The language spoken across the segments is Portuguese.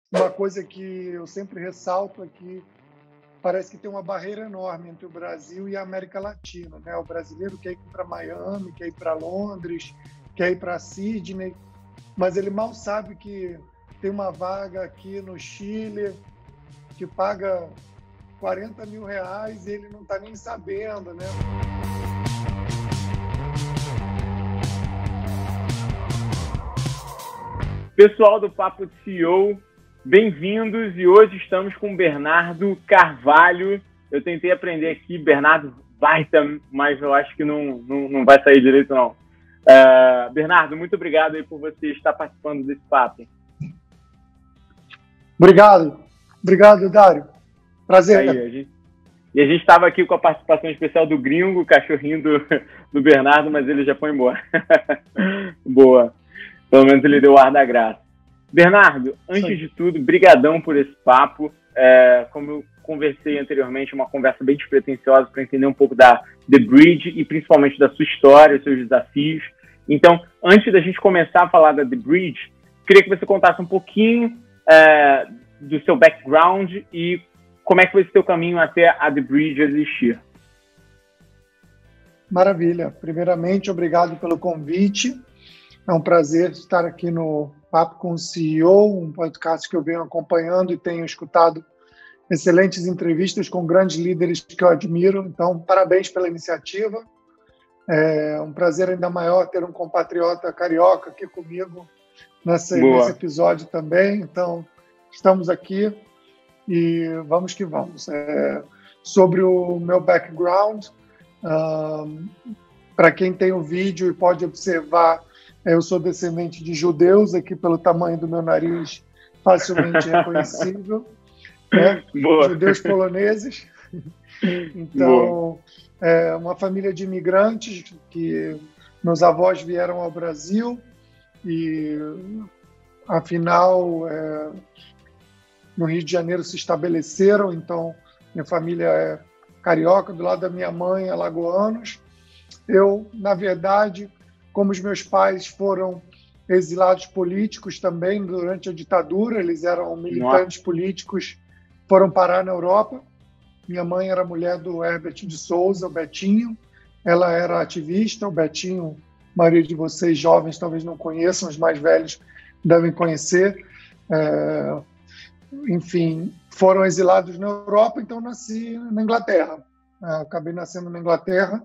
uma coisa que eu sempre ressalto é que parece que tem uma barreira enorme entre o Brasil e a América Latina, né? O brasileiro quer ir para Miami, quer ir para Londres, quer ir para Sydney, mas ele mal sabe que tem uma vaga aqui no Chile que paga R$ 40.000 e ele não está nem sabendo, né? Pessoal do Papo CEO, bem-vindos, e hoje estamos com o Bernardo Carvalho. Eu tentei aprender aqui, Bernardo Weitam, mas eu acho que não vai sair direito, não. Bernardo, muito obrigado aí por você estar participando desse papo. Obrigado, Dário. Prazer. Aí, a gente estava aqui com a participação especial do Gringo, o cachorrinho do Bernardo, mas ele já foi embora. Boa. Pelo menos ele deu o ar da graça. Bernardo, antes de tudo, brigadão por esse papo. Como eu conversei anteriormente, uma conversa bem despretensiosa para entender um pouco da The Bridge e principalmente da sua história, seus desafios. Então, antes da gente começar a falar da The Bridge, queria que você contasse um pouquinho do seu background e como é que foi esse seu caminho até a The Bridge existir. Maravilha. Primeiramente, obrigado pelo convite. É um prazer estar aqui no Papo com o CEO, um podcast que eu venho acompanhando e tenho escutado excelentes entrevistas com grandes líderes que eu admiro. Então, parabéns pela iniciativa. É um prazer ainda maior ter um compatriota carioca aqui comigo nesse episódio também. Então, estamos aqui e vamos que vamos. Sobre o meu background, para quem tem o vídeo e pode observar, eu sou descendente de judeus, aqui pelo tamanho do meu nariz, facilmente reconhecível. Judeus poloneses. Então, uma família de imigrantes que meus avós vieram ao Brasil e, afinal, no Rio de Janeiro se estabeleceram. Então, minha família é carioca, do lado da minha mãe, alagoanos. Eu, na verdade, como os meus pais foram exilados políticos também durante a ditadura, eles eram militantes políticos, foram parar na Europa. Minha mãe era mulher do Herbert de Souza, o Betinho. Ela era ativista, o Betinho, a maioria de vocês jovens talvez não conheçam, os mais velhos devem conhecer. Enfim, foram exilados na Europa, então nasci na Inglaterra. Acabei nascendo na Inglaterra,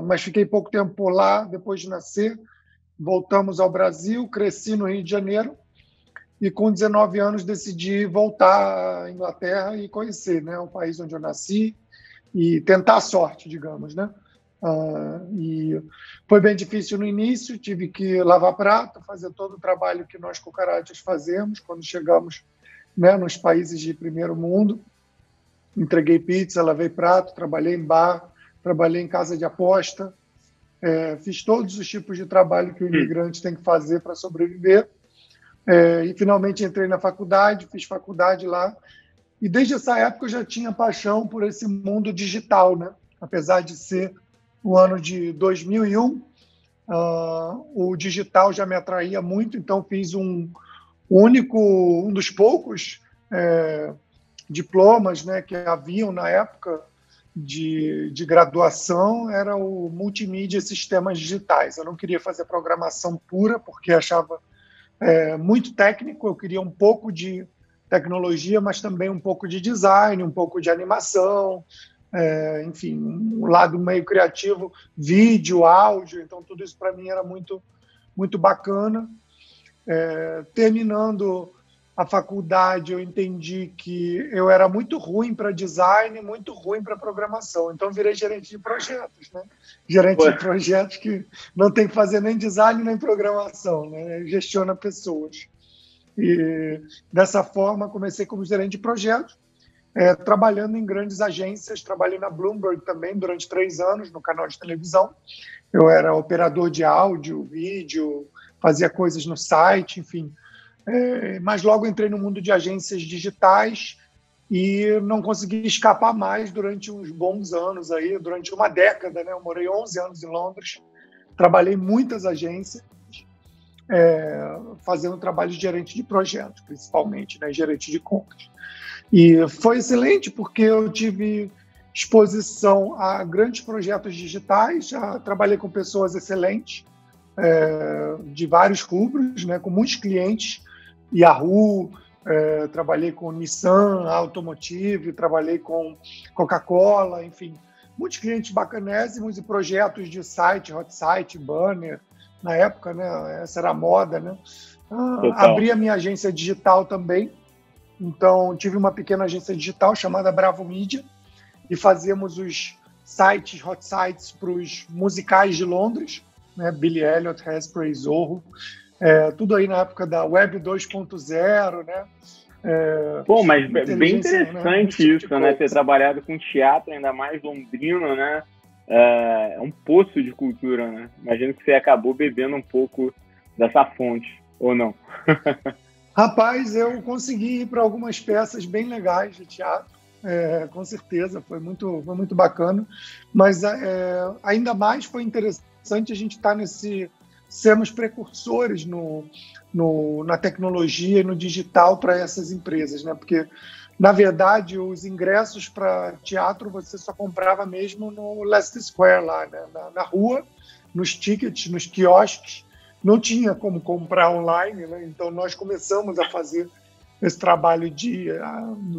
mas fiquei pouco tempo lá depois de nascer. Voltamos ao Brasil, cresci no Rio de Janeiro e com 19 anos decidi voltar à Inglaterra e conhecer, né, o país onde eu nasci e tentar a sorte, digamos, né? E foi bem difícil no início, tive que lavar prato, fazer todo o trabalho que nós cucarachas fazemos quando chegamos, né, nos países de primeiro mundo. Entreguei pizza, lavei prato, trabalhei em bar, trabalhei em casa de aposta, fiz todos os tipos de trabalho que o imigrante tem que fazer para sobreviver. E finalmente entrei na faculdade, fiz faculdade lá. E desde essa época eu já tinha paixão por esse mundo digital, né? Apesar de ser o ano de 2001, o digital já me atraía muito, então fiz um dos poucos diplomas, né, que haviam na época de graduação, era o Multimídia e Sistemas Digitais. Eu não queria fazer programação pura, porque achava muito técnico, eu queria um pouco de tecnologia, mas também um pouco de design, um pouco de animação, enfim, um lado meio criativo, vídeo, áudio, então tudo isso para mim era muito, muito bacana. Terminando a faculdade, eu entendi que eu era muito ruim para design, muito ruim para programação. Então, virei gerente de projetos, né? Gerente de projetos que não tem que fazer nem design nem programação, né? Gestiona pessoas. E, dessa forma, comecei como gerente de projetos, trabalhando em grandes agências. Trabalhei na Bloomberg também durante 3 anos, no canal de televisão. Eu era operador de áudio, vídeo, fazia coisas no site, enfim. Mas logo entrei no mundo de agências digitais e não consegui escapar mais durante uns bons anos, aí, durante uma década, né? Eu morei 11 anos em Londres, trabalhei em muitas agências, fazendo trabalho de gerente de projetos, principalmente, né, gerente de contas. E foi excelente porque eu tive exposição a grandes projetos digitais, já trabalhei com pessoas excelentes, de vários rubros, né, com muitos clientes, Yahoo, trabalhei com Nissan, Automotive, trabalhei com Coca-Cola, enfim, muitos clientes bacanésimos e projetos de site, hot site, banner, na época, né, essa era a moda, né? Abri a minha agência digital também, então tive uma pequena agência digital chamada Bravo Media e fazíamos os sites, hot sites para os musicais de Londres, né, Billy Elliot, Hairspray, Zorro, tudo aí na época da Web 2.0, né? Pô, mas bem interessante, né? Isso, né? Ter trabalhado com teatro, ainda mais londrino, né? É um poço de cultura, né? Imagino que você acabou bebendo um pouco dessa fonte, ou não? Rapaz, eu consegui ir para algumas peças bem legais de teatro, com certeza, foi muito bacana, mas ainda mais foi interessante a gente estar sermos precursores na tecnologia e no digital para essas empresas, né? Porque, na verdade, os ingressos para teatro você só comprava mesmo no Leicester Square, lá, né? Na rua, nos tickets, nos quiosques, não tinha como comprar online, né? Então nós começamos a fazer esse trabalho de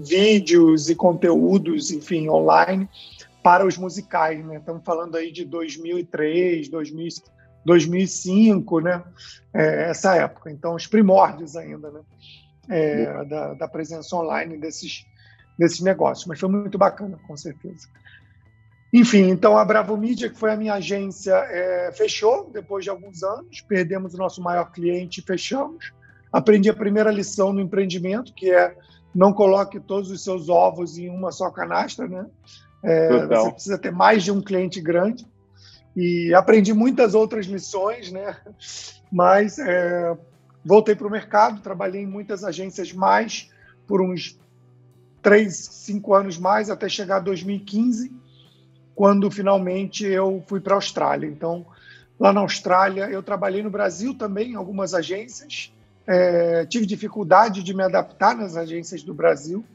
vídeos e conteúdos, enfim, online para os musicais, né? Estamos falando aí de 2003, 2005, né? Essa época. Então, os primórdios ainda, né? Da presença online desses negócios. Mas foi muito bacana, com certeza. Enfim, então a Bravo Media, que foi a minha agência, fechou depois de alguns anos. Perdemos o nosso maior cliente e fechamos. Aprendi a primeira lição no empreendimento, que é não coloque todos os seus ovos em uma só canastra, né? Você precisa ter mais de um cliente grande. E aprendi muitas outras lições, né? Mas voltei para o mercado, trabalhei em muitas agências mais, por uns 3, 5 anos mais, até chegar a 2015, quando finalmente eu fui para a Austrália. Então, lá na Austrália, eu trabalhei no Brasil também, em algumas agências, tive dificuldade de me adaptar nas agências do Brasil,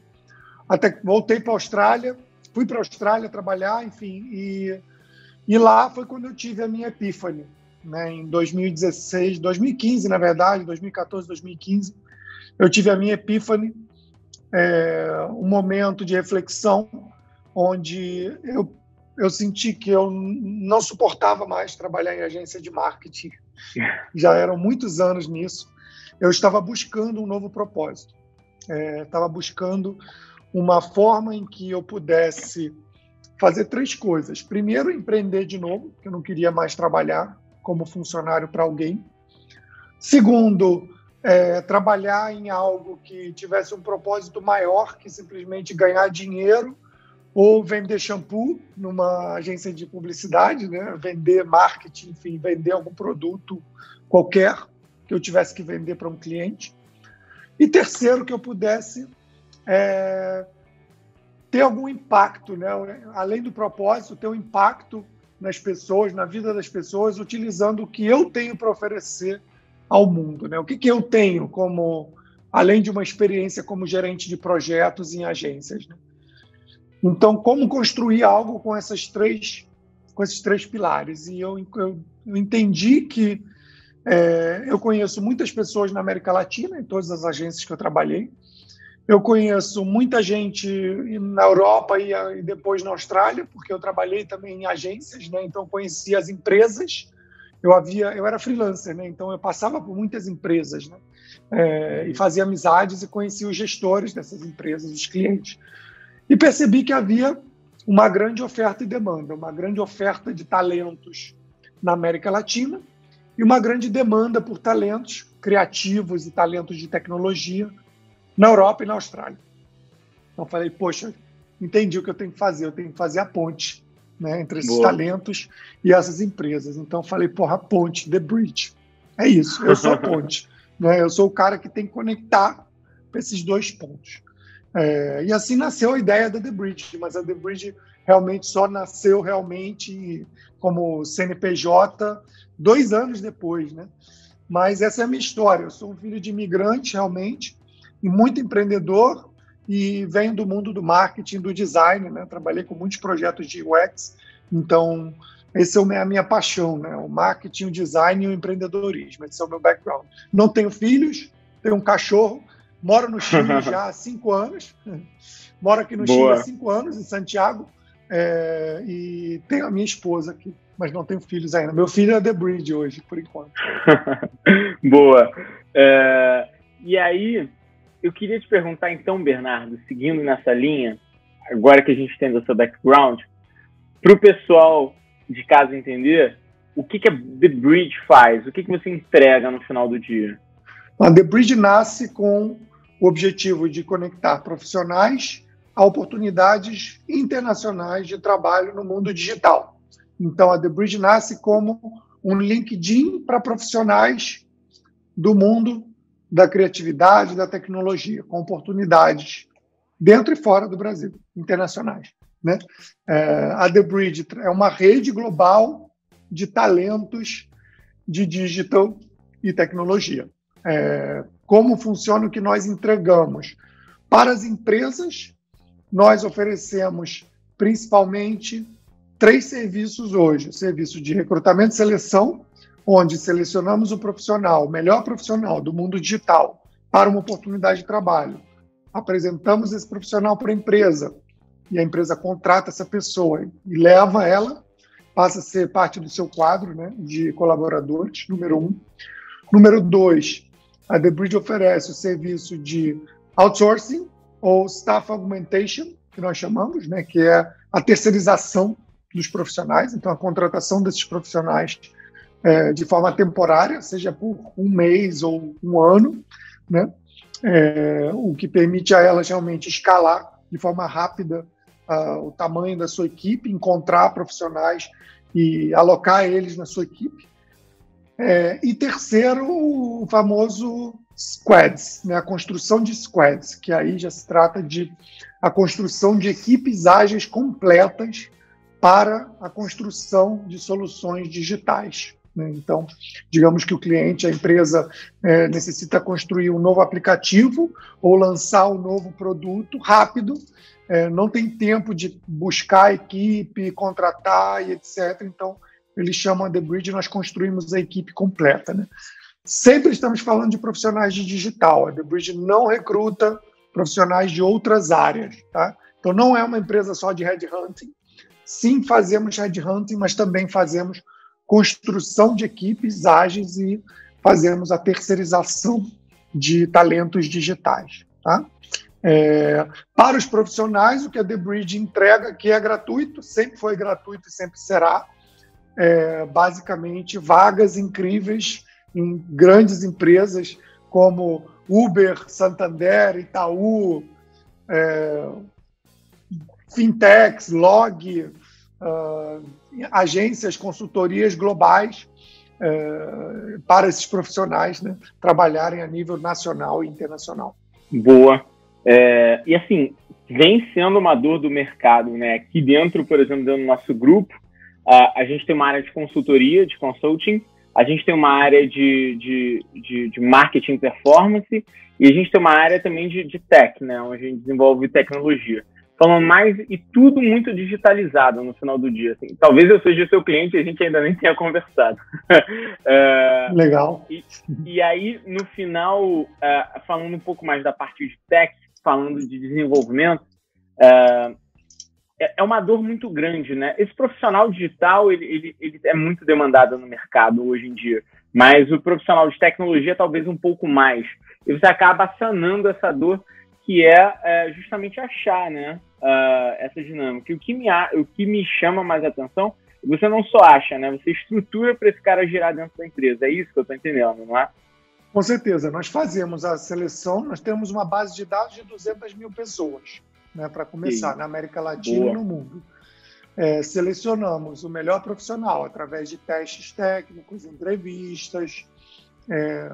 até que voltei para a Austrália, fui para a Austrália trabalhar, enfim, e lá foi quando eu tive a minha epífane, né? Em 2016, 2015, na verdade, 2014, 2015, eu tive a minha epífane, um momento de reflexão, onde eu senti que eu não suportava mais trabalhar em agência de marketing. Já eram muitos anos nisso. Eu estava buscando um novo propósito. Estava buscando uma forma em que eu pudesse fazer 3 coisas. Primeiro, empreender de novo, que eu não queria mais trabalhar como funcionário para alguém. Segundo, trabalhar em algo que tivesse um propósito maior que simplesmente ganhar dinheiro ou vender shampoo numa agência de publicidade, né? Vender marketing, enfim, vender algum produto qualquer que eu tivesse que vender para um cliente. E terceiro, que eu pudesse ter algum impacto, né? Além do propósito, ter um impacto nas pessoas, na vida das pessoas, utilizando o que eu tenho para oferecer ao mundo, né? O que eu tenho além de uma experiência como gerente de projetos em agências, né? Então, como construir algo com esses três pilares? E eu entendi que eu conheço muitas pessoas na América Latina, em todas as agências que eu trabalhei. Eu conheço muita gente na Europa e depois na Austrália, porque eu trabalhei também em agências, né? Então, conheci as empresas. Eu era freelancer, né? Então eu passava por muitas empresas, né? E fazia amizades e conhecia os gestores dessas empresas, os clientes. E percebi que havia uma grande oferta e demanda, uma grande oferta de talentos na América Latina e uma grande demanda por talentos criativos e talentos de tecnologia na Europa e na Austrália. Então falei, poxa, entendi o que eu tenho que fazer a ponte, né, entre esses talentos e essas empresas. Então falei, porra, a ponte, the bridge. É isso, eu sou a ponte. Né? Eu sou o cara que tem que conectar esses 2 pontos. E assim nasceu a ideia da The Bridge, mas a The Bridge realmente só nasceu realmente como CNPJ 2 anos depois, né? Mas essa é a minha história. Eu sou um filho de imigrante, realmente, e muito empreendedor, e venho do mundo do marketing, do design, né? Trabalhei com muitos projetos de UX, então esse é a minha paixão, né? O marketing, o design e o empreendedorismo. Esse é o meu background. Não tenho filhos, tenho um cachorro, moro no Chile já há 5 anos, moro aqui no Chile há 5 anos, em Santiago, e tenho a minha esposa aqui, mas não tenho filhos ainda. Meu filho é The Bridge hoje, por enquanto. Boa. E aí, eu queria te perguntar então, Bernardo, seguindo nessa linha, agora que a gente tem o seu background, para o pessoal de casa entender, o que a The Bridge faz? O que você entrega no final do dia? A The Bridge nasce com o objetivo de conectar profissionais a oportunidades internacionais de trabalho no mundo digital. Então, a The Bridge nasce como um LinkedIn para profissionais do mundo da criatividade, da tecnologia, com oportunidades dentro e fora do Brasil, internacionais, né? A The Bridge é uma rede global de talentos de digital e tecnologia. Como funciona o que nós entregamos? Para as empresas, nós oferecemos principalmente 3 serviços hoje. O serviço de recrutamento e seleção, onde selecionamos o profissional, o melhor profissional do mundo digital para uma oportunidade de trabalho. Apresentamos esse profissional para a empresa e a empresa contrata essa pessoa e leva ela, passa a ser parte do seu quadro, né, de colaboradores, número 1. Número 2, a The Bridge oferece o serviço de outsourcing ou staff augmentation, que nós chamamos, né, que é a terceirização dos profissionais, então a contratação desses profissionais de forma temporária, seja por 1 mês ou 1 ano, né, o que permite a elas realmente escalar de forma rápida o tamanho da sua equipe, encontrar profissionais e alocar eles na sua equipe. E terceiro, o famoso squads, né? A construção de squads, que aí já se trata de a construção de equipes ágeis completas para a construção de soluções digitais, né? Então, digamos que o cliente, a empresa, necessita construir um novo aplicativo ou lançar um novo produto rápido, não tem tempo de buscar a equipe, contratar e etc. Então, eles chamam a The Bridge, nós construímos a equipe completa, né? Sempre estamos falando de profissionais de digital. A The Bridge não recruta profissionais de outras áreas, tá? Então, não é uma empresa só de headhunting. Sim, fazemos headhunting, mas também fazemos construção de equipes ágeis e fazemos a terceirização de talentos digitais, tá? Para os profissionais, o que a The Bridge entrega, que é gratuito, sempre foi gratuito e sempre será, basicamente vagas incríveis em grandes empresas como Uber, Santander, Itaú, fintechs, Log, agências, consultorias globais para esses profissionais, né, trabalharem a nível nacional e internacional. Boa. E assim, vem sendo uma dor do mercado, né? Aqui dentro, por exemplo, dentro do nosso grupo, a gente tem uma área de consultoria, de consulting, a gente tem uma área de marketing performance e a gente tem uma área também de tech, né? Onde a gente desenvolve tecnologia. Falando mais e tudo muito digitalizado no final do dia. Assim. Talvez eu seja o seu cliente e a gente ainda nem tenha conversado. Legal. E aí, no final, falando um pouco mais da parte de tech, falando de desenvolvimento, é uma dor muito grande, né? Esse profissional digital, ele é muito demandado no mercado hoje em dia, mas o profissional de tecnologia talvez um pouco mais. E você acaba sanando essa dor, que é justamente achar, né, essa dinâmica. E o que me chama mais atenção, você não só acha, né? Você estrutura para esse cara girar dentro da empresa. É isso que eu estou entendendo, não é? Com certeza. Nós fazemos a seleção, nós temos uma base de dados de 200 mil pessoas, né, para começar, na América Latina e no mundo. Selecionamos o melhor profissional através de testes técnicos, entrevistas,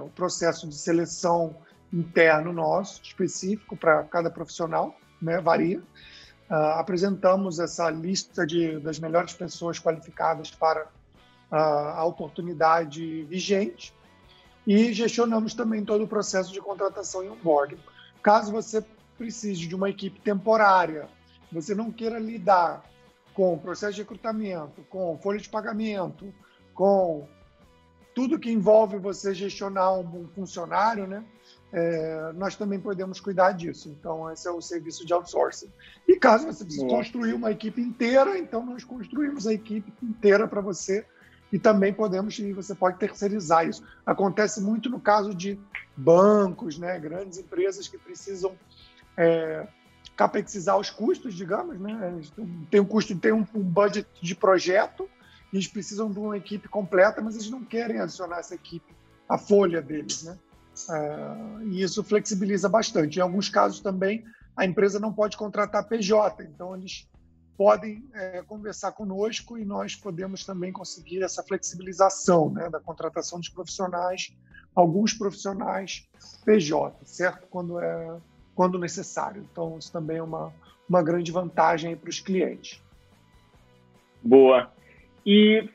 o processo de seleção interno nosso, específico para cada profissional, né, varia. Apresentamos essa lista das melhores pessoas qualificadas para a oportunidade vigente e gestionamos também todo o processo de contratação e onboarding. Caso você precise de uma equipe temporária, você não queira lidar com o processo de recrutamento, com folha de pagamento, com tudo que envolve você gestionar um funcionário, né? Nós também podemos cuidar disso. Então, esse é o serviço de outsourcing. E caso você precise construir uma equipe inteira, então nós construímos a equipe inteira para você e também você pode terceirizar isso. Acontece muito no caso de bancos, né? Grandes empresas que precisam capexizar os custos, digamos, né? Tem um budget de projeto, e eles precisam de uma equipe completa, mas eles não querem adicionar essa equipe à folha deles, né? E isso flexibiliza bastante. Em alguns casos também, a empresa não pode contratar PJ, então eles podem conversar conosco e nós podemos também conseguir essa flexibilização, né, da contratação dos profissionais, alguns profissionais PJ, certo? Quando necessário. Então, isso também é uma grande vantagem para os clientes. Boa. E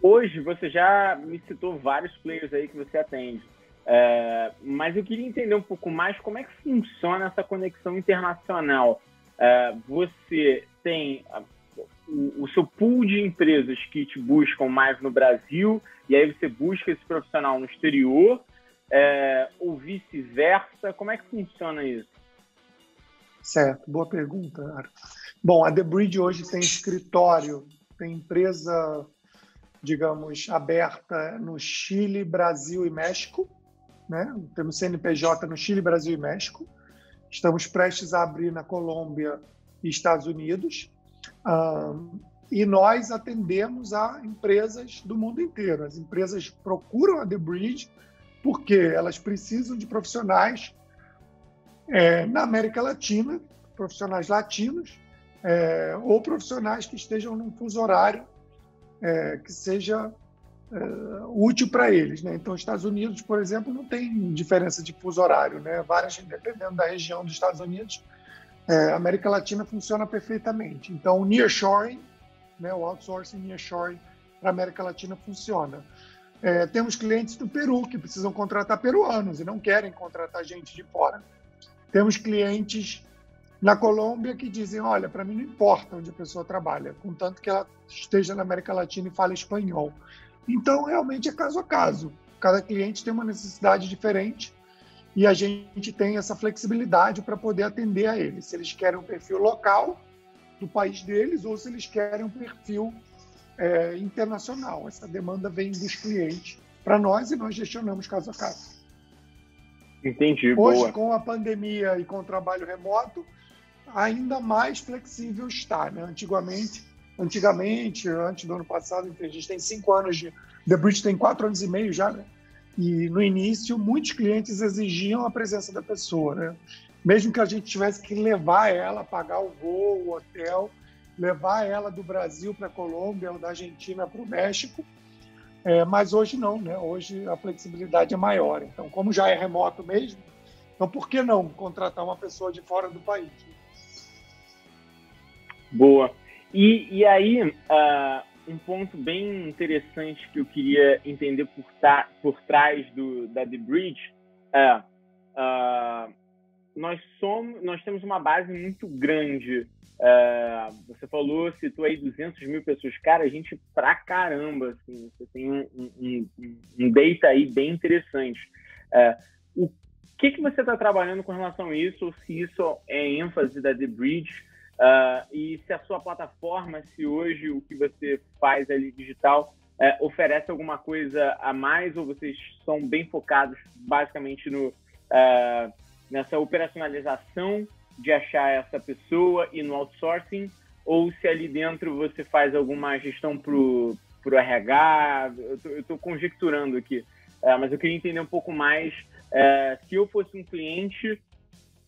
hoje você já me citou vários players aí que você atende, mas eu queria entender um pouco mais como é que funciona essa conexão internacional. Você tem o seu pool de empresas que te buscam mais no Brasil e aí você busca esse profissional no exterior, ou vice-versa? Como é que funciona isso? Certo, boa pergunta, Ara. Bom, a The Bridge hoje tem escritório, tem empresa, digamos, aberta no Chile, Brasil e México, né? Temos CNPJ no Chile, Brasil e México. Estamos prestes a abrir na Colômbia e Estados Unidos. E nós atendemos a empresas do mundo inteiro. As empresas procuram a The Bridge porque elas precisam de profissionais na América Latina, profissionais latinos, ou profissionais que estejam num fuso horário que seja útil para eles, né? Então, os Estados Unidos, por exemplo, não tem diferença de fuso horário, né? Dependendo da região dos Estados Unidos, a América Latina funciona perfeitamente. Então, o nearshoring, né, o outsourcing nearshoring para a América Latina funciona. Temos clientes do Peru que precisam contratar peruanos e não querem contratar gente de fora. Temos clientes na Colômbia que dizem, olha, para mim não importa onde a pessoa trabalha, contanto que ela esteja na América Latina e fale espanhol. Então, realmente é caso a caso. Cada cliente tem uma necessidade diferente e a gente tem essa flexibilidade para poder atender a eles. Se eles querem um perfil local do país deles ou se eles querem um perfil internacional. Essa demanda vem dos clientes para nós e nós gestionamos caso a caso. Entendi, hoje, boa. Com a pandemia e com o trabalho remoto, ainda mais flexível está, né? Antigamente, antes do ano passado, a gente tem 5 anos de... The Bridge tem 4 anos e meio já, né? E no início, muitos clientes exigiam a presença da pessoa, né? Mesmo que a gente tivesse que levar ela, pagar o voo, o hotel, levar ela do Brasil para a Colômbia ou da Argentina para o México. Mas hoje não, né? Hoje a flexibilidade é maior. Então, como já é remoto mesmo, então por que não contratar uma pessoa de fora do país? Boa. E aí, um ponto bem interessante que eu queria entender por trás da The Bridge nós temos uma base muito grande. Você citou aí 200 mil pessoas. Cara, a gente pra caramba, assim, você tem um data aí bem interessante. O que você está trabalhando com relação a isso, ou se isso é ênfase da The Bridge, e se a sua plataforma, se hoje o que você faz ali digital oferece alguma coisa a mais, ou vocês são bem focados basicamente nessa operacionalização de achar essa pessoa e no outsourcing, ou se ali dentro você faz alguma gestão pro RH? Eu estou conjecturando aqui, mas eu queria entender um pouco mais. Se eu fosse um cliente,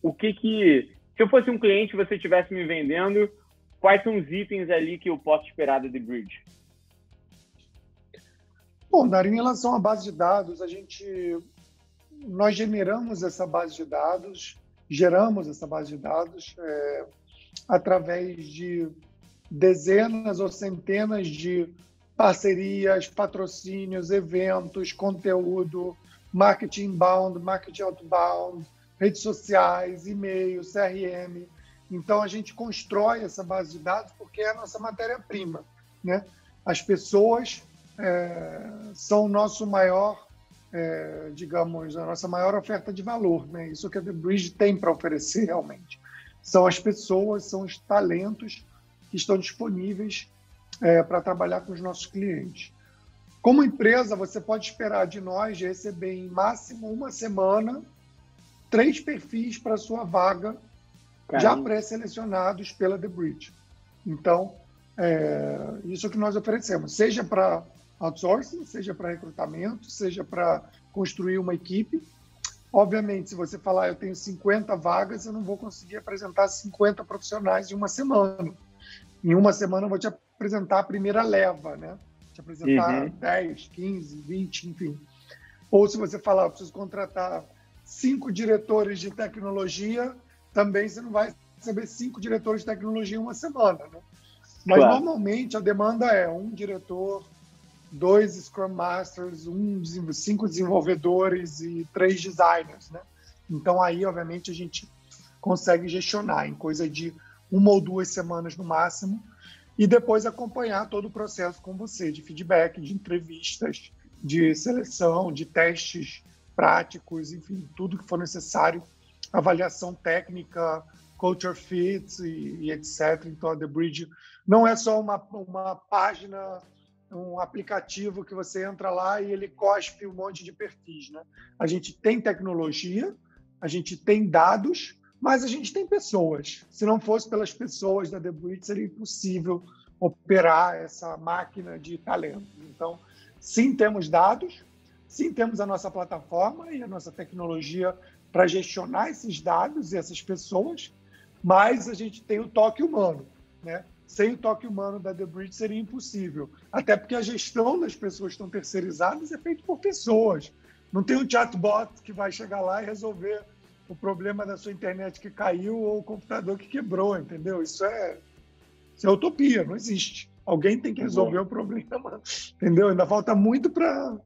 se eu fosse um cliente e você estivesse me vendendo, quais são os itens ali que eu posso esperar da The Bridge? Bom, Dari, em relação à base de dados, nós geramos essa base de dados através de dezenas ou centenas de parcerias, patrocínios, eventos, conteúdo, marketing inbound, marketing outbound, redes sociais, e-mail, CRM. Então, a gente constrói essa base de dados porque é a nossa matéria-prima, né? As pessoas são o nosso maior, digamos, a nossa maior oferta de valor, né? Isso que a The Bridge tem para oferecer realmente. São as pessoas, são os talentos que estão disponíveis para trabalhar com os nossos clientes. Como empresa, você pode esperar de nós de receber em máximo uma semana 3 perfis para a sua vaga, já pré-selecionados pela The Bridge. Então, isso que nós oferecemos, seja para outsourcing, seja para recrutamento, seja para construir uma equipe. Obviamente, se você falar eu tenho 50 vagas, eu não vou conseguir apresentar 50 profissionais em uma semana. Em uma semana eu vou te apresentar a primeira leva, né? Te apresentar 10, 15, 20, enfim. Ou se você falar, eu preciso contratar 5 diretores de tecnologia, também você não vai receber 5 diretores de tecnologia em uma semana, né? Mas normalmente a demanda é 1 diretor, 2 Scrum Masters, 5 desenvolvedores e 3 designers, né? Então aí, obviamente, a gente consegue gestionar em coisa de 1 ou 2 semanas no máximo e depois acompanhar todo o processo com você, de feedback, de entrevistas, de seleção, de testes práticos, enfim, tudo que for necessário, avaliação técnica, culture fit e etc. Então, a The Bridge não é só uma página, um aplicativo que você entra lá e ele cospe um monte de perfis, né? A gente tem tecnologia, a gente tem dados, mas a gente tem pessoas. Se não fosse pelas pessoas da The Bridge, seria impossível operar essa máquina de talento. Então, sim, temos dados, sim, temos a nossa plataforma e a nossa tecnologia para gestionar esses dados e essas pessoas, mas a gente tem o toque humano, né? Sem o toque humano da The Bridge seria impossível. Até porque a gestão das pessoas que estão terceirizadas é feita por pessoas. Não tem um chatbot que vai chegar lá e resolver o problema da sua internet que caiu ou o computador que quebrou, entendeu? Isso é utopia, não existe. Alguém tem que resolver o problema, entendeu? Ainda falta muito para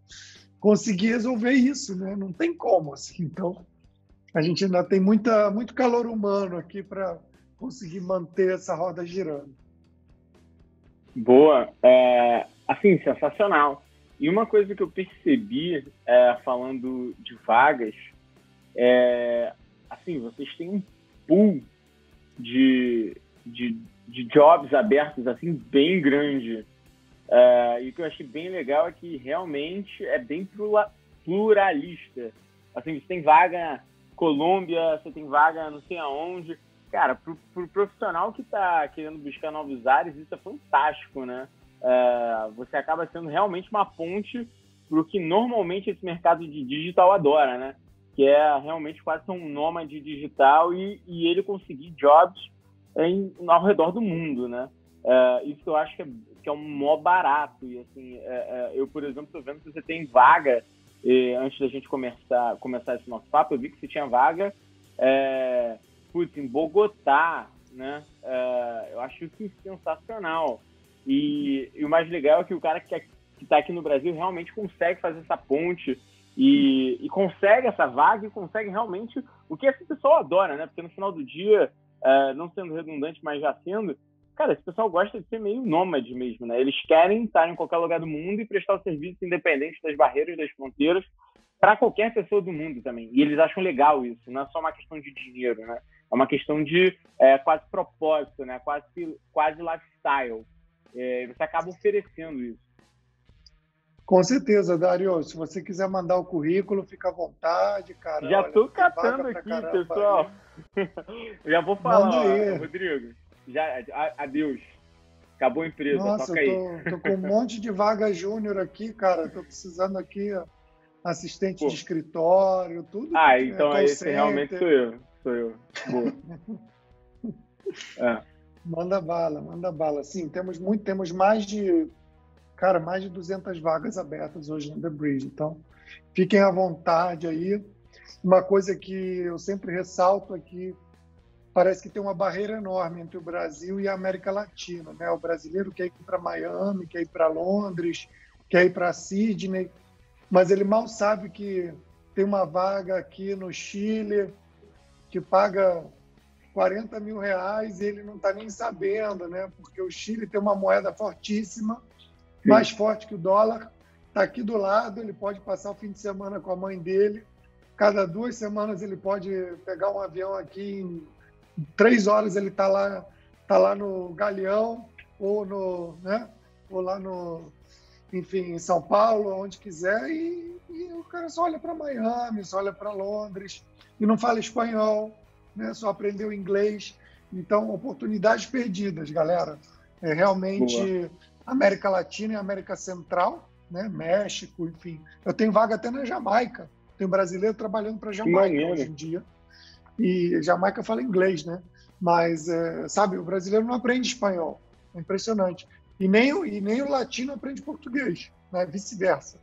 conseguir resolver isso, né? Não tem como, assim. Então, a gente ainda tem muito calor humano aqui para conseguir manter essa roda girando. Boa. Assim, sensacional. E uma coisa que eu percebi, falando de vagas, assim, vocês têm um pool de jobs abertos, assim, bem grande. E o que eu achei bem legal é que realmente é bem pluralista. Assim, você tem vaga na Colômbia, você tem vaga não sei aonde. Cara, pro profissional que está querendo buscar novos ares, isso é fantástico, né? Você acaba sendo realmente uma ponte para o que normalmente esse mercado de digital adora, né? Que é realmente quase um nômade digital e ele conseguir jobs ao redor do mundo, né? Isso que eu acho que é um mó barato. E, assim, eu, por exemplo, estou vendo que você tem vaga, antes da gente começar esse nosso papo, eu vi que você tinha vaga em Bogotá, né? Eu acho isso sensacional. E o mais legal é que o cara que está aqui no Brasil realmente consegue fazer essa ponte e consegue essa vaga e consegue realmente o que esse pessoal adora, né? Porque no final do dia, não sendo redundante, mas já sendo, cara, esse pessoal gosta de ser meio nômade mesmo, né? Eles querem estar em qualquer lugar do mundo e prestar o serviço independente das barreiras, das fronteiras, para qualquer pessoa do mundo também. E eles acham legal isso, não é só uma questão de dinheiro, né? É uma questão de quase propósito, né? Quase lifestyle. Você acaba oferecendo isso. Com certeza, Dario. Se você quiser mandar o currículo, fica à vontade, cara. Já estou catando aqui, pessoal. Já vou falar, Rodrigo. Adeus. Acabou a empresa. Nossa, toca eu tô com um monte de vaga júnior aqui, cara. Tô precisando aqui, assistente de escritório, tudo. Então esse realmente sou eu. Boa. Manda bala. Sim, temos mais de 200 vagas abertas hoje no The Bridge. Então, fiquem à vontade aí. Uma coisa que eu sempre ressalto é que parece que tem uma barreira enorme entre o Brasil e a América Latina, né? O brasileiro quer ir para Miami, quer ir para Londres, quer ir para Sydney, mas ele mal sabe que tem uma vaga aqui no Chile que paga R$40 mil e ele não está nem sabendo, né? Porque o Chile tem uma moeda fortíssima, mais forte que o dólar, está aqui do lado, ele pode passar o fim de semana com a mãe dele, cada 2 semanas ele pode pegar um avião aqui, em 3 horas ele está lá no Galeão, ou lá enfim, em São Paulo, onde quiser, e o cara só olha para Miami, só olha para Londres, e não fala espanhol, né? Só aprendeu inglês. Então, oportunidades perdidas, galera. Realmente, boa. América Latina e América Central, né? México, enfim. Eu tenho vaga até na Jamaica. Tem brasileiro trabalhando para Jamaica hoje em dia. E Jamaica fala inglês, né? Mas, sabe, o brasileiro não aprende espanhol. É impressionante. E nem o latino aprende português, né? Vice-versa.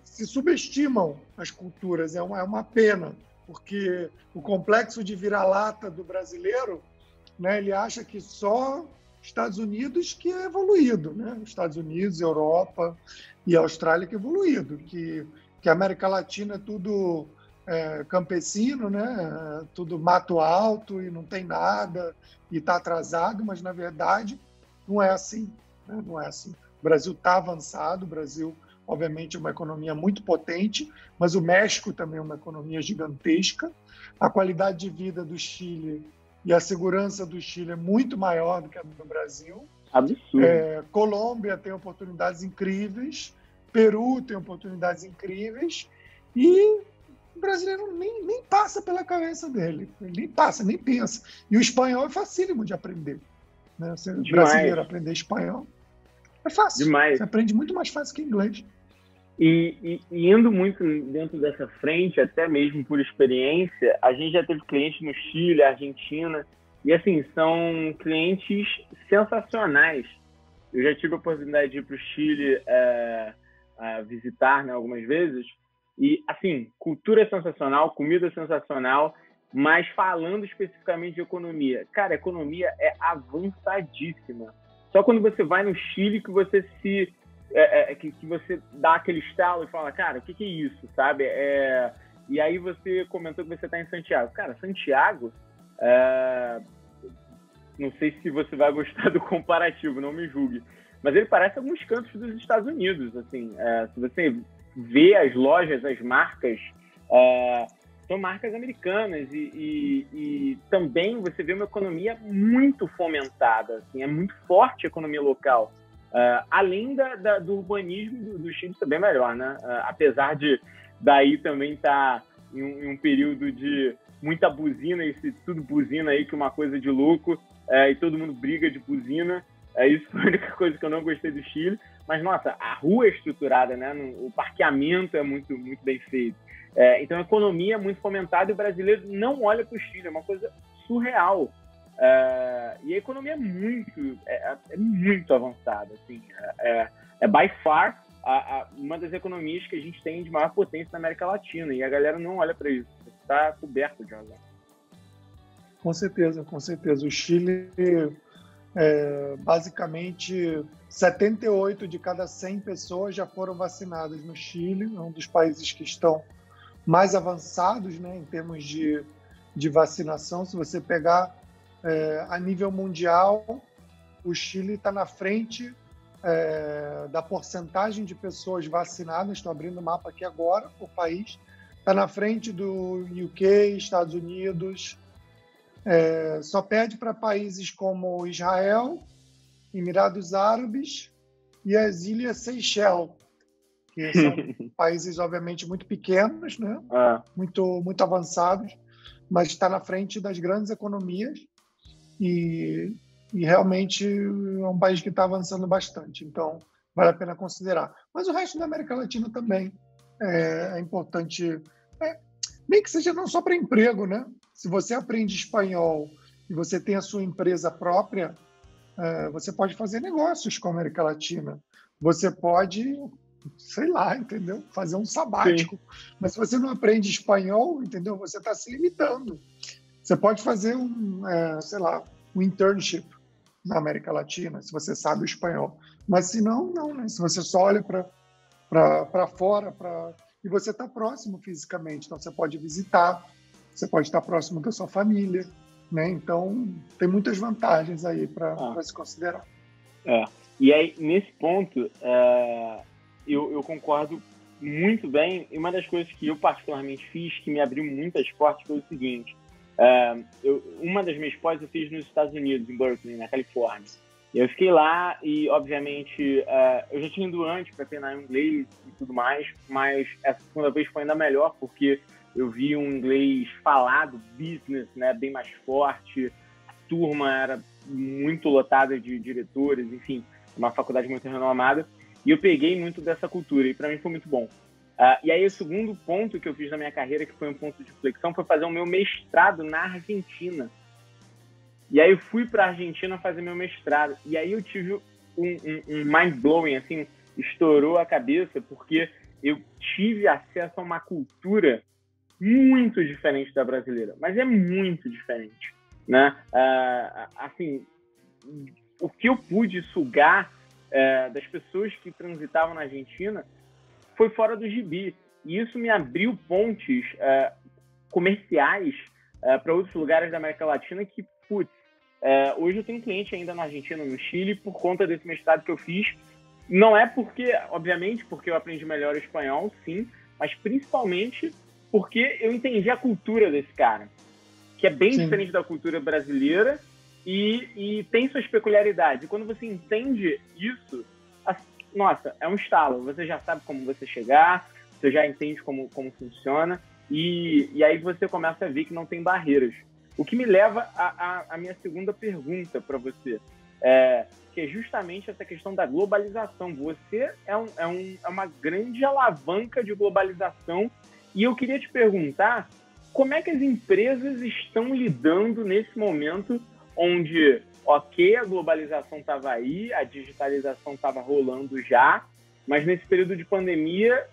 Se subestimam as culturas, é uma pena, porque o complexo de vira-lata do brasileiro, né, ele acha que só Estados Unidos que é evoluído, né? Estados Unidos, Europa e Austrália que é evoluído, que a América Latina é tudo campesino, né? Tudo mato alto e não tem nada e está atrasado, mas na verdade não é assim, né? Não é assim. O Brasil está avançado, o Brasil obviamente é uma economia muito potente, mas o México também é uma economia gigantesca. A qualidade de vida do Chile e a segurança do Chile é muito maior do que a do Brasil. Absurdo. Colômbia tem oportunidades incríveis, Peru tem oportunidades incríveis, e o brasileiro nem passa pela cabeça dele, nem passa, nem pensa. E o espanhol é facílimo de aprender, né? Você brasileiro aprender espanhol é fácil. Demais. Você aprende muito mais fácil que inglês. E indo muito dentro dessa frente, até mesmo por experiência, a gente já teve clientes no Chile, Argentina, e assim, são clientes sensacionais. Eu já tive a oportunidade de ir para o Chile visitar, né, algumas vezes, e assim, cultura sensacional, comida sensacional, mas falando especificamente de economia. Cara, a economia é avançadíssima. Só quando você vai no Chile que você que você dá aquele estalo e fala, cara, o que é isso, sabe? E aí você comentou que você está em Santiago. Cara, Santiago, não sei se você vai gostar do comparativo, não me julgue, mas ele parece alguns cantos dos Estados Unidos, assim. Se você vê as lojas, as marcas, são marcas americanas e também você vê uma economia muito fomentada, assim, é muito forte a economia local. Além do urbanismo do Chile ser bem melhor, né? Apesar de daí também estar em um período de muita buzina, esse tudo buzina aí, que é uma coisa de louco, e todo mundo briga de buzina. Isso foi a única coisa que eu não gostei do Chile. Mas, nossa, a rua é estruturada, né? O parqueamento é muito, muito bem feito. Então, a economia é muito fomentada e o brasileiro não olha para o Chile. É uma coisa surreal. E a economia é muito avançada. Assim, by far uma das economias que a gente tem de maior potência na América Latina. E a galera não olha para isso. Está coberto de razão. Com certeza, com certeza. O Chile, basicamente, 78 de cada 100 pessoas já foram vacinadas no Chile. É um dos países que estão mais avançados, né, em termos de vacinação. Se você pegar a nível mundial, o Chile está na frente da porcentagem de pessoas vacinadas. Estou abrindo o mapa aqui agora, por país. Está na frente do UK, Estados Unidos. Só perde para países como Israel, Emirados Árabes e as Ilhas Seychelles, que são países, obviamente, muito pequenos, né? Muito, muito avançados, mas está na frente das grandes economias e realmente é um país que está avançando bastante, então vale a pena considerar. Mas o resto da América Latina também é importante, nem que seja não só para emprego, né? Se você aprende espanhol e você tem a sua empresa própria, você pode fazer negócios com a América Latina. Você pode, sei lá, entendeu? Fazer um sabático. Sim. Mas se você não aprende espanhol, entendeu? Você está se limitando. Você pode fazer um internship na América Latina, se você sabe o espanhol. Mas se não, né? Se você só olha para para fora, e você está próximo fisicamente, então você pode visitar, você pode estar próximo da sua família, né? Então tem muitas vantagens aí para se considerar. E aí, nesse ponto, eu concordo muito bem. E uma das coisas que eu particularmente fiz, que me abriu muitas portas, foi o seguinte. Uma das minhas pós eu fiz nos Estados Unidos, em Berkeley, na Califórnia. Eu fiquei lá e, obviamente, eu já tinha ido antes para treinar inglês e tudo mais, mas essa segunda vez foi ainda melhor, porque eu vi um inglês falado, business, né, bem mais forte, a turma era muito lotada de diretores, enfim, uma faculdade muito renomada, e eu peguei muito dessa cultura, e para mim foi muito bom. E aí o segundo ponto que eu fiz na minha carreira, que foi um ponto de reflexão, foi fazer o meu mestrado na Argentina. E aí eu fui para a Argentina fazer meu mestrado, e aí eu tive um mind-blowing, assim, estourou a cabeça, porque eu tive acesso a uma cultura muito diferente da brasileira, mas é muito diferente, né? Assim, o que eu pude sugar das pessoas que transitavam na Argentina foi fora do gibi, e isso me abriu pontes comerciais para outros lugares da América Latina que, putz, hoje eu tenho cliente ainda na Argentina, no Chile, por conta desse mestrado que eu fiz. Não é porque, obviamente, porque eu aprendi melhor espanhol, sim, mas principalmente porque eu entendi a cultura desse cara, que é bem diferente da cultura brasileira e tem suas peculiaridades. E quando você entende isso, nossa, é um estalo. Você já sabe como você chegar, você já entende como funciona, e aí você começa a ver que não tem barreiras. O que me leva à minha segunda pergunta para você, que é justamente essa questão da globalização. Você é uma grande alavanca de globalização, e eu queria te perguntar como é que as empresas estão lidando nesse momento onde, ok, a globalização estava aí, a digitalização estava rolando já, mas nesse período de pandemia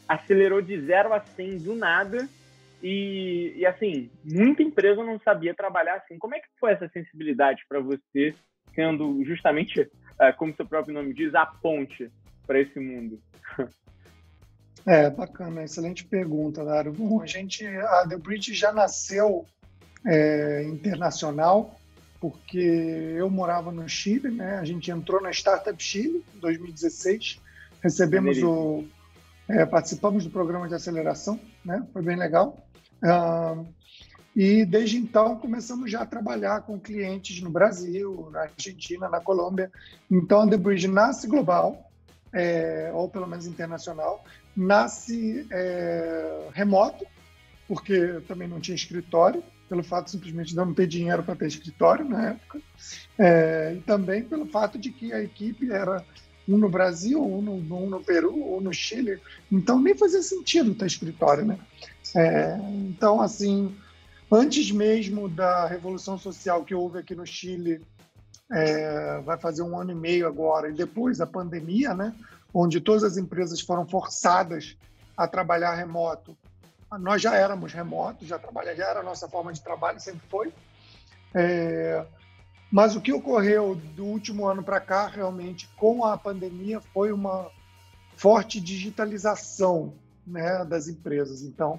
acelerou de 0 a 100 do nada, e assim, muita empresa não sabia trabalhar assim. Como é que foi essa sensibilidade para você, sendo justamente, como seu próprio nome diz, a ponte para esse mundo? Bacana, excelente pergunta, Dário. Bom, a The Bridge já nasceu internacional, porque eu morava no Chile, né? A gente entrou na Startup Chile em 2016, participamos do programa de aceleração, né? Foi bem legal. E desde então começamos já a trabalhar com clientes no Brasil, na Argentina, na Colômbia. Então a The Bridge nasce global, ou pelo menos internacional, nasce remoto, porque também não tinha escritório, pelo fato simplesmente de não ter dinheiro para ter escritório na época, e também pelo fato de que a equipe era um no Brasil, um no Peru, um no Chile, então nem fazia sentido ter escritório, né? Então, assim, antes mesmo da Revolução Social que houve aqui no Chile, vai fazer 1 ano e meio agora, e depois a pandemia, né, onde todas as empresas foram forçadas a trabalhar remoto. Nós já éramos remotos, já era a nossa forma de trabalho, sempre foi. Mas o que ocorreu do último ano para cá, realmente, com a pandemia, foi uma forte digitalização, né, das empresas. Então,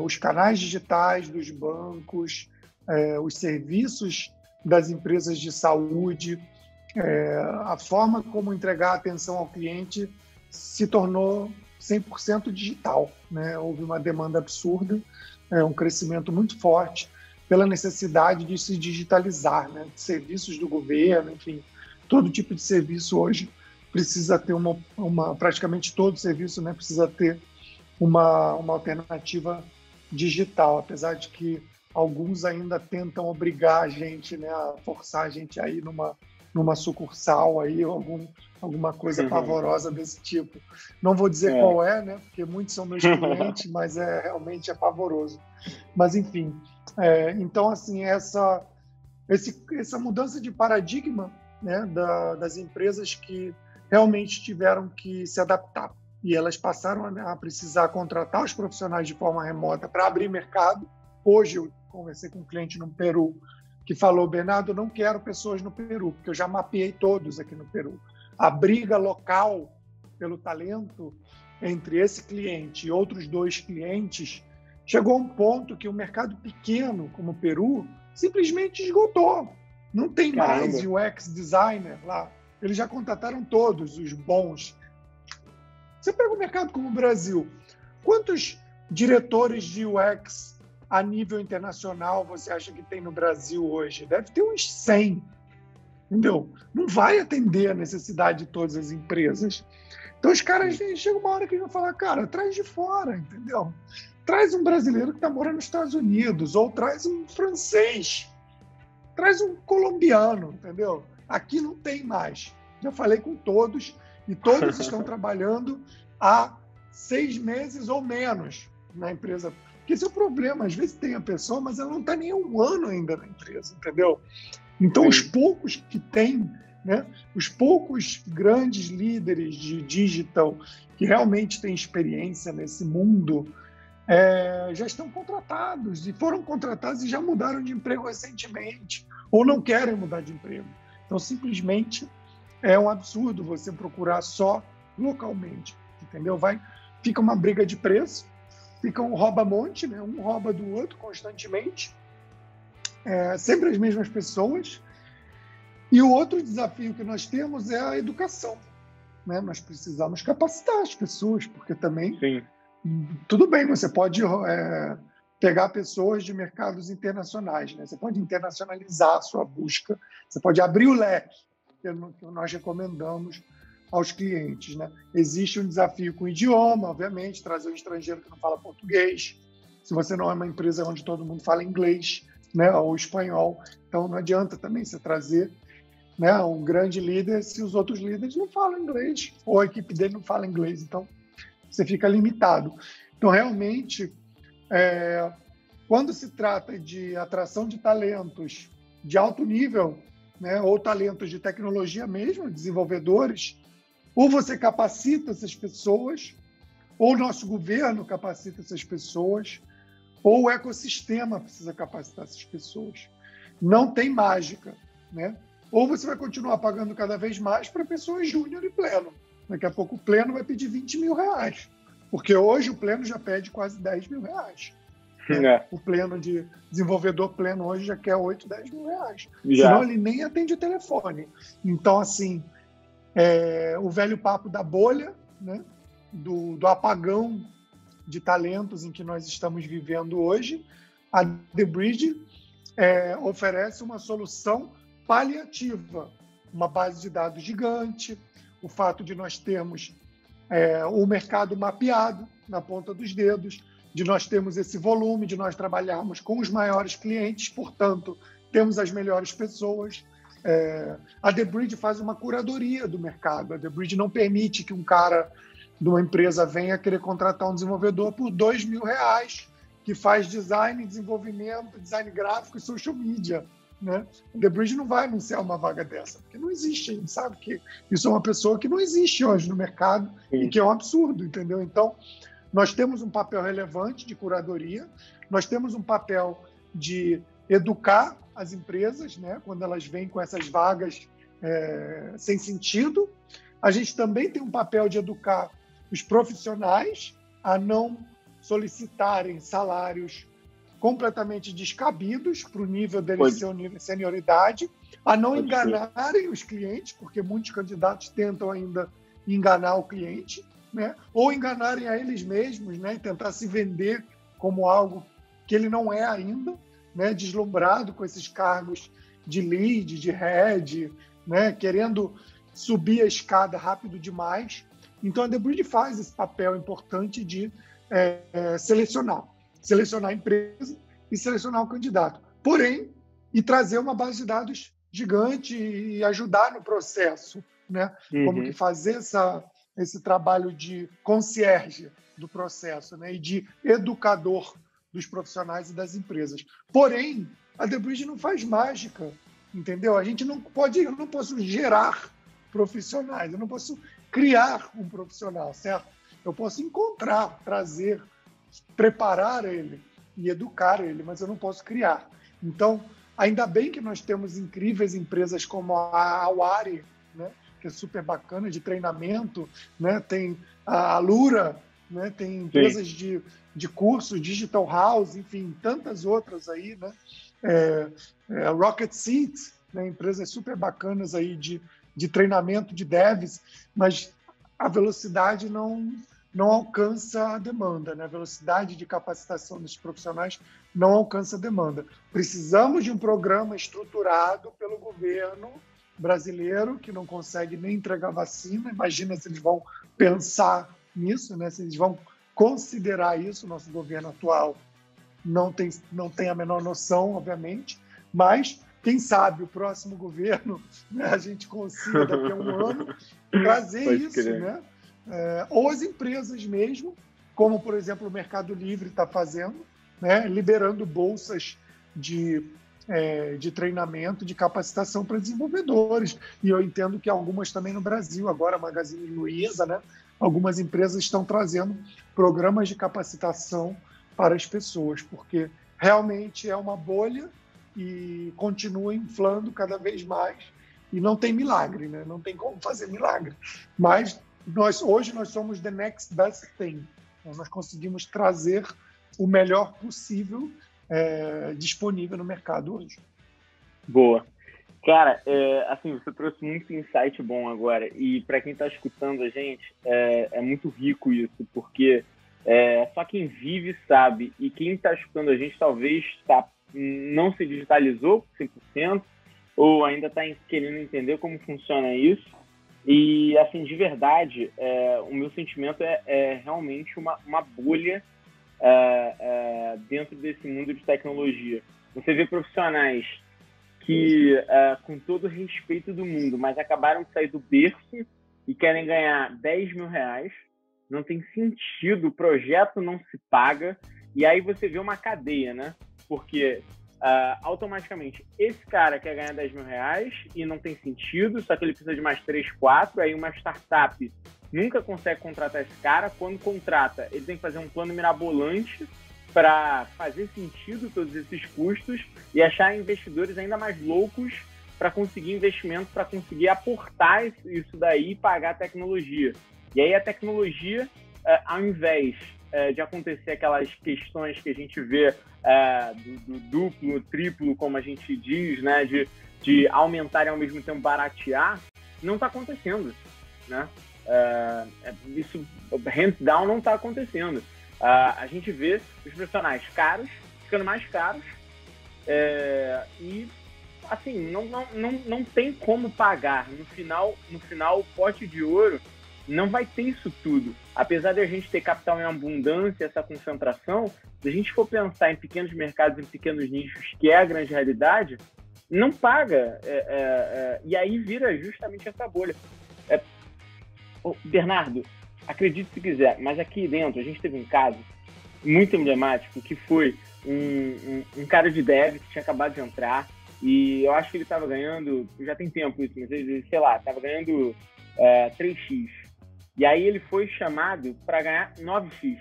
os canais digitais dos bancos, os serviços das empresas de saúde, a forma como entregar atenção ao cliente se tornou 100% digital, né? Houve uma demanda absurda, um crescimento muito forte pela necessidade de se digitalizar, né? Serviços do governo, enfim, todo tipo de serviço hoje precisa ter praticamente todo serviço, né, precisa ter uma alternativa digital, apesar de que alguns ainda tentam obrigar a gente, né, a forçar a gente a ir numa sucursal aí, ou alguma coisa pavorosa desse tipo. Não vou dizer qual né, porque muitos são meus clientes, mas realmente é pavoroso. Mas, enfim, então, assim, essa mudança de paradigma, né, das empresas que realmente tiveram que se adaptar, e elas passaram a precisar contratar os profissionais de forma remota para abrir mercado. Hoje eu conversei com um cliente no Peru que falou: Bernardo, eu não quero pessoas no Peru, porque eu já mapeei todos aqui no Peru. A briga local pelo talento entre esse cliente e outros 2 clientes, chegou a um ponto que o mercado pequeno, como o Peru, simplesmente esgotou. Não tem mais UX designer lá. Eles já contrataram todos os bons. Você pega um mercado como o Brasil, quantos diretores de UX a nível internacional você acha que tem no Brasil hoje? Deve ter uns 100. Entendeu? Não vai atender a necessidade de todas as empresas. Então, os caras chegam uma hora que eles vão falar, cara, traz de fora, entendeu? Traz um brasileiro que está morando nos Estados Unidos, ou traz um francês, traz um colombiano, entendeu? Aqui não tem mais. Já falei com todos, e todos estão trabalhando há 6 meses ou menos na empresa. Porque esse é o problema. Às vezes tem a pessoa, mas ela não está nem há 1 ano ainda na empresa, entendeu? Então, os poucos que têm, né, os poucos grandes líderes de digital que realmente têm experiência nesse mundo, já estão contratados, e foram contratados e já mudaram de emprego recentemente, ou não querem mudar de emprego. Então, simplesmente, é um absurdo você procurar só localmente, entendeu? Fica uma briga de preço, fica um rouba-monte, né? Um rouba do outro constantemente, sempre as mesmas pessoas. E o outro desafio que nós temos é a educação, né? Nós precisamos capacitar as pessoas, porque também, Sim. Tudo bem, você pode pegar pessoas de mercados internacionais, né? Você pode internacionalizar a sua busca, você pode abrir o leque, que nós recomendamos aos clientes, né? Existe um desafio com o idioma, obviamente, trazer um estrangeiro que não fala português, se você não é uma empresa onde todo mundo fala inglês, né, ou espanhol, então não adianta também você trazer, né, um grande líder se os outros líderes não falam inglês, ou a equipe dele não fala inglês, então você fica limitado. Então, realmente, quando se trata de atração de talentos de alto nível, né, ou talentos de tecnologia mesmo, desenvolvedores, ou você capacita essas pessoas, ou o nosso governo capacita essas pessoas, ou o ecossistema precisa capacitar essas pessoas. Não tem mágica, né? Ou você vai continuar pagando cada vez mais para pessoas júnior e pleno. Daqui a pouco o pleno vai pedir 20 mil reais, porque hoje o pleno já pede quase 10 mil reais. Né? O pleno de desenvolvedor pleno hoje já quer 8, 10 mil reais. Senão ele nem atende o telefone. Então, assim, o velho papo da bolha, né? do apagão de talentos em que nós estamos vivendo hoje, a The Bridge oferece uma solução paliativa, uma base de dados gigante, o fato de nós termos o mercado mapeado na ponta dos dedos, de nós termos esse volume, de nós trabalharmos com os maiores clientes, portanto, temos as melhores pessoas. A The Bridge faz uma curadoria do mercado. A The Bridge não permite que um cara de uma empresa venha querer contratar um desenvolvedor por 2 mil reais, que faz design, desenvolvimento, design gráfico e social media. Né? A The Bridge não vai anunciar uma vaga dessa, porque não existe. A gente sabe que isso é uma pessoa que não existe hoje no mercado. Sim. E que é um absurdo, entendeu? Então, nós temos um papel relevante de curadoria, nós temos um papel de educar as empresas, né, quando elas vêm com essas vagas sem sentido. A gente também tem um papel de educar os profissionais a não solicitarem salários completamente descabidos para o nível deles de senioridade, a não enganarem os clientes, porque muitos candidatos tentam ainda enganar o cliente, né? Ou enganarem a eles mesmos, né? E tentar se vender como algo que ele não é ainda, né? Deslumbrado com esses cargos de lead, de head, né? Querendo subir a escada rápido demais. Então, a The Bridge faz esse papel importante de selecionar a empresa e selecionar o candidato. Porém, e trazer uma base de dados gigante e ajudar no processo, né? Como que fazer esse trabalho de concierge do processo, né? E de educador dos profissionais e das empresas. Porém, a The Bridge não faz mágica, entendeu? A gente não pode, eu não posso gerar profissionais, eu não posso criar um profissional, certo? Eu posso encontrar, trazer, preparar ele e educar ele, mas eu não posso criar. Então, ainda bem que nós temos incríveis empresas como a Awari, né? que é super bacana, de treinamento, né? Tem a Alura, né? Tem empresas de cursos, Digital House, enfim, tantas outras aí, né? Rocket Seats, né? Empresas super bacanas aí de treinamento de devs, mas a velocidade não alcança a demanda, né? A velocidade de capacitação dos profissionais não alcança a demanda. Precisamos de um programa estruturado pelo governo brasileiro, que não consegue nem entregar vacina. Imagina se eles vão pensar nisso, né? Se eles vão considerar isso. O nosso governo atual não tem a menor noção, obviamente, mas quem sabe o próximo governo, né, a gente consiga daqui a um ano trazer isso, né? Ou as empresas mesmo, como, por exemplo, o Mercado Livre está fazendo, né? Liberando bolsas de treinamento, de capacitação para desenvolvedores. E eu entendo que algumas também no Brasil, agora a Magazine Luiza, né? Algumas empresas estão trazendo programas de capacitação para as pessoas, porque realmente é uma bolha e continua inflando cada vez mais. E não tem milagre, né? Não tem como fazer milagre. Mas hoje nós somos the next best thing. Então, nós conseguimos trazer o melhor possível disponível no mercado hoje. Boa. Cara, assim, você trouxe muito insight bom agora. E para quem está escutando a gente, é muito rico isso, porque só quem vive sabe. E quem está escutando a gente talvez não se digitalizou 100%, ou ainda está querendo entender como funciona isso. E, assim, de verdade, o meu sentimento é realmente uma bolha dentro desse mundo de tecnologia. Você vê profissionais que, com todo o respeito do mundo, mas acabaram de sair do berço e querem ganhar 10 mil reais, não tem sentido, o projeto não se paga, e aí você vê uma cadeia, né? Porque automaticamente esse cara quer ganhar 10 mil reais e não tem sentido, só que ele precisa de mais 3, 4, aí uma startup nunca consegue contratar esse cara. Quando contrata, ele tem que fazer um plano mirabolante para fazer sentido todos esses custos e achar investidores ainda mais loucos para conseguir investimento, para conseguir aportar isso daí e pagar a tecnologia. E aí a tecnologia, ao invés de acontecer aquelas questões que a gente vê do duplo, triplo, como a gente diz, né, de aumentar e ao mesmo tempo baratear, não está acontecendo, né? Isso, hands down, não está acontecendo. A gente vê os profissionais caros ficando mais caros e, assim, não tem como pagar. No final, o pote de ouro não vai ter isso tudo. Apesar de a gente ter capital em abundância, essa concentração, se a gente for pensar em pequenos mercados, em pequenos nichos, que é a grande realidade, não paga. E aí vira justamente essa bolha. Bernardo, acredite se quiser, mas aqui dentro a gente teve um caso muito emblemático, que foi um cara de dev que tinha acabado de entrar, e eu acho que ele estava ganhando, já tem tempo isso, mas ele, sei lá, estava ganhando 3x. E aí ele foi chamado para ganhar 9x.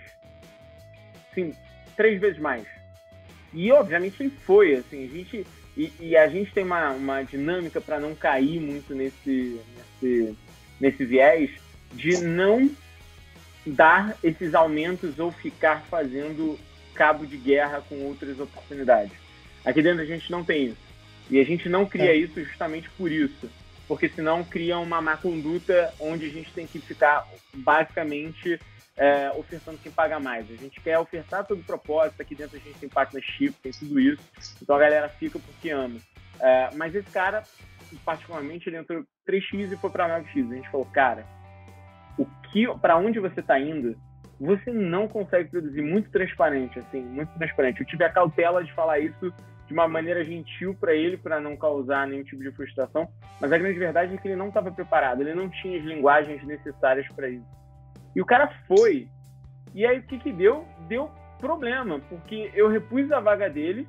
Sim, 3 vezes mais. E, obviamente, ele foi, assim, a gente tem uma dinâmica para não cair muito nesse viés de não dar esses aumentos ou ficar fazendo cabo de guerra com outras oportunidades. Aqui dentro a gente não tem isso. E a gente não cria isso justamente por isso. Porque senão cria uma má conduta onde a gente tem que ficar basicamente ofertando quem paga mais. A gente quer ofertar todo o propósito, aqui dentro a gente tem partnership, tem tudo isso, então a galera fica porque ama. Mas esse cara, particularmente, ele entrou 3x e foi para 9x. A gente falou, cara, para onde você está indo, você não consegue produzir. Muito transparente, assim, muito transparente. Eu tive a cautela de falar isso de uma maneira gentil para ele, para não causar nenhum tipo de frustração, mas a grande verdade é que ele não estava preparado, ele não tinha as linguagens necessárias para isso. E o cara foi, e aí o que deu? Deu problema, porque eu repus a vaga dele,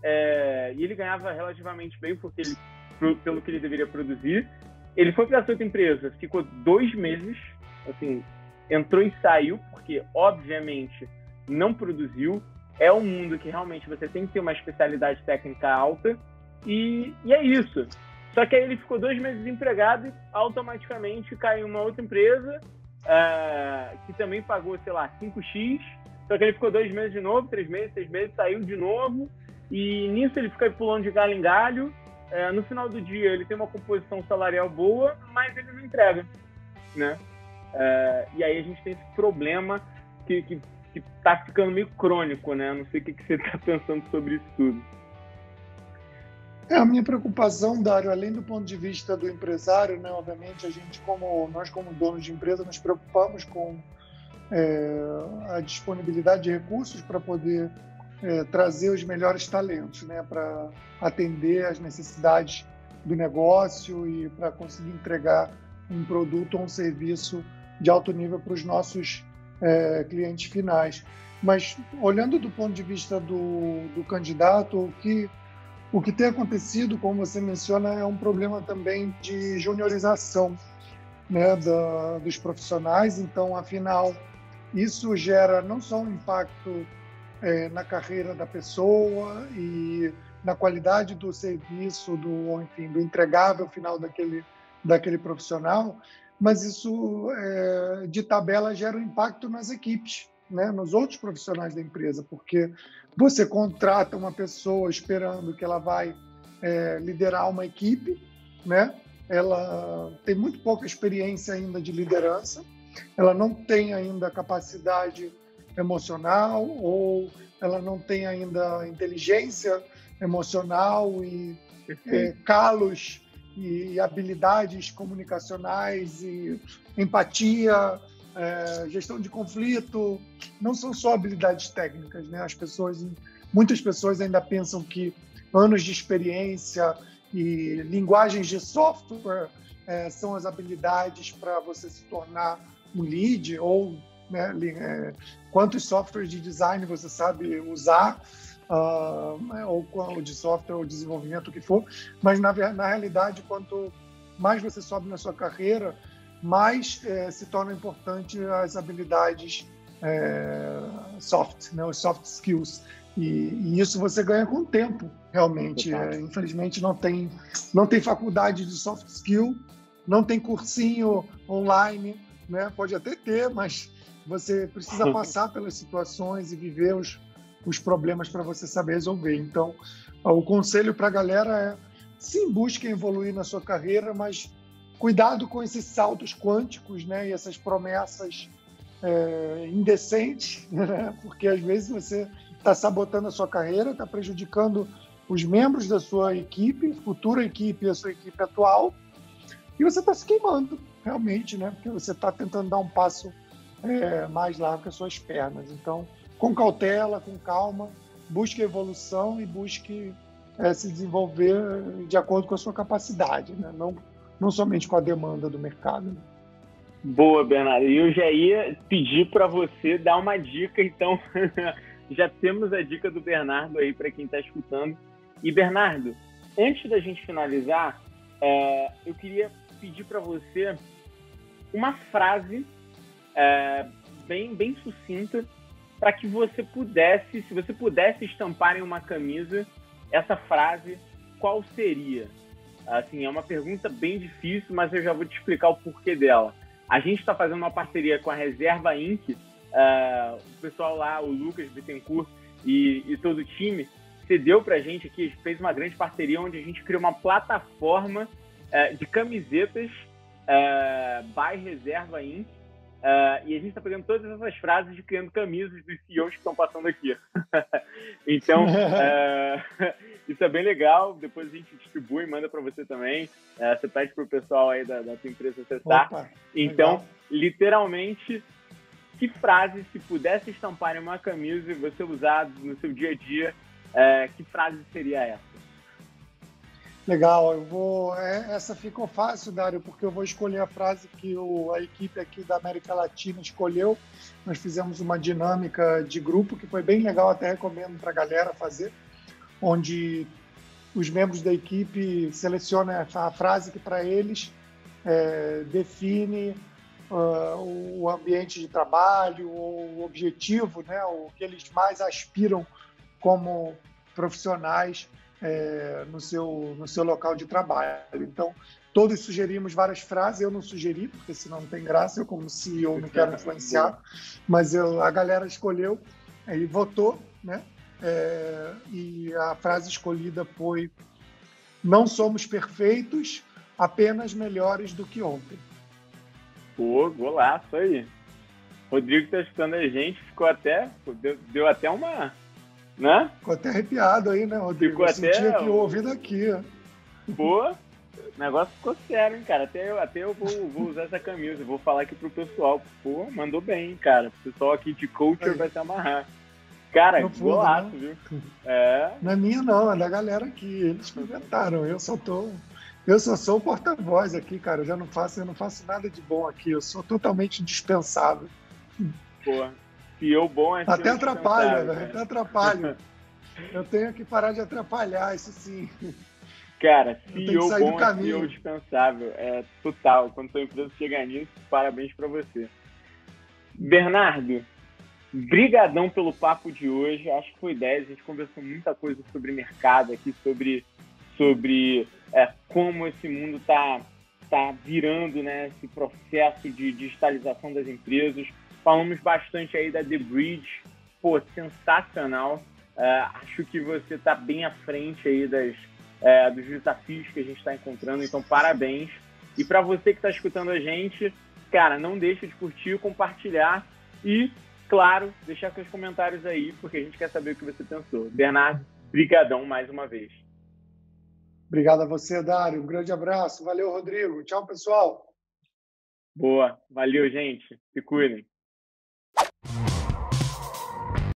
e ele ganhava relativamente bem pelo que ele deveria produzir. Ele foi para essa outra empresa, ficou 2 meses, assim, entrou e saiu, porque obviamente não produziu. É um mundo que realmente você tem que ter uma especialidade técnica alta, e é isso. Só que aí ele ficou 2 meses desempregado e automaticamente caiu uma outra empresa que também pagou, sei lá, 5x. Só que ele ficou 2 meses de novo, 3 meses, 6 meses, saiu de novo. E nisso ele fica pulando de galho em galho. No final do dia ele tem uma composição salarial boa, mas ele não entrega, né? E aí a gente tem esse problema que tá ficando meio crônico, né? Não sei o que você tá pensando sobre isso tudo. A minha preocupação, Dário, além do ponto de vista do empresário, né, obviamente, nós como donos de empresa, nos preocupamos com a disponibilidade de recursos para poder trazer os melhores talentos, né, para atender às necessidades do negócio e para conseguir entregar um produto ou um serviço de alto nível para os nossos clientes finais. Mas, olhando do ponto de vista do candidato, o que tem acontecido, como você menciona, é um problema também de juniorização, né, dos profissionais. Então, afinal, isso gera não só um impacto na carreira da pessoa e na qualidade do serviço, do entregável final daquele profissional, mas isso, de tabela, gera um impacto nas equipes, né, nos outros profissionais da empresa, porque você contrata uma pessoa esperando que ela vai liderar uma equipe, né? Ela tem muito pouca experiência ainda de liderança, ela não tem ainda capacidade emocional ou ela não tem ainda inteligência emocional e calos e habilidades comunicacionais e empatia, gestão de conflito. Não são só habilidades técnicas, né? Muitas pessoas ainda pensam que anos de experiência e linguagens de software são as habilidades para você se tornar um lead, ou né, quantos softwares de design você sabe usar, ou de software ou desenvolvimento, o que for. Mas, na realidade, quanto mais você sobe na sua carreira, mais se tornam importantes as habilidades soft, né, os soft skills. E isso você ganha com o tempo, realmente. Infelizmente, não tem faculdade de soft skill, não tem cursinho online, né? Pode até ter, mas você precisa passar pelas situações e viver os problemas para você saber resolver. Então, o conselho para a galera é: sim, busque evoluir na sua carreira, mas cuidado com esses saltos quânticos, né? E essas promessas indecentes, né? Porque às vezes você está sabotando a sua carreira, está prejudicando os membros da sua equipe, futura equipe e a sua equipe atual, e você está se queimando, realmente, né? Porque você está tentando dar um passo mais largo que as suas pernas. Então, com cautela, com calma, busque evolução e busque se desenvolver de acordo com a sua capacidade, né? Não somente com a demanda do mercado. Boa, Bernardo. E eu já ia pedir para você dar uma dica, então já temos a dica do Bernardo aí para quem está escutando. E, Bernardo, antes da gente finalizar, eu queria pedir para você uma frase bem sucinta para que você pudesse, se você pudesse estampar em uma camisa essa frase, qual seria? Assim, é uma pergunta bem difícil, mas eu já vou te explicar o porquê dela. A gente está fazendo uma parceria com a Reserva Inc. O pessoal lá, o Lucas Bittencourt e todo o time, cedeu para a gente aqui, fez uma grande parceria onde a gente criou uma plataforma de camisetas by Reserva Inc. E a gente está pegando todas essas frases e criando camisas dos CEOs que estão passando aqui. Então, isso é bem legal. Depois a gente distribui, manda para você também. Você pede para o pessoal aí da tua empresa acessar. Opa, então, legal. Literalmente, que frase, se pudesse estampar em uma camisa e você usar no seu dia a dia, que frase seria essa? Legal, essa ficou fácil, Dário, porque eu vou escolher a frase que a equipe aqui da América Latina escolheu. Nós fizemos uma dinâmica de grupo que foi bem legal, até recomendo para a galera fazer, onde os membros da equipe selecionam a frase que para eles define o ambiente de trabalho, o objetivo, né, o que eles mais aspiram como profissionais no seu local de trabalho. Então, todos sugerimos várias frases, eu não sugeri, porque senão não tem graça, eu como CEO não quero influenciar, mas a galera escolheu e votou, né? E a frase escolhida foi: não somos perfeitos, apenas melhores do que ontem. Pô, golaço aí. Rodrigo está escutando a gente, ficou até, deu até uma, né? Ficou até arrepiado aí, né, Rodrigo? Ficou eu até senti aqui o ouvido aqui. Ó. Pô, o negócio ficou sério, hein, cara? Até eu vou usar essa camisa, vou falar aqui pro pessoal. Pô, mandou bem, cara. O pessoal aqui de culture vai se amarrar. Cara, Profundo, golaço, né? viu? Não é minha, não, é da galera aqui. Eles que inventaram. Eu só sou o porta-voz aqui, cara. Eu não faço nada de bom aqui. Eu sou totalmente indispensável. Pô, CEO bom é até atrapalha, velho. Até atrapalha. atrapalha. Eu tenho que parar de atrapalhar, isso sim. Cara, CEO bom é CEO dispensável. É total. Quando sua empresa chegar nisso, parabéns para você. Bernardo, brigadão pelo papo de hoje. Acho que foi 10. A gente conversou muita coisa sobre mercado aqui, sobre como esse mundo está virando, né, esse processo de digitalização das empresas. Falamos bastante aí da The Bridge. Pô, sensacional. Acho que você está bem à frente aí dos desafios que a gente está encontrando, então parabéns. E para você que está escutando a gente, cara, não deixe de curtir, compartilhar e, claro, deixar seus comentários aí, porque a gente quer saber o que você pensou. Bernardo, brigadão mais uma vez. Obrigado a você, Dário. Um grande abraço. Valeu, Rodrigo. Tchau, pessoal. Boa. Valeu, gente. Se cuidem.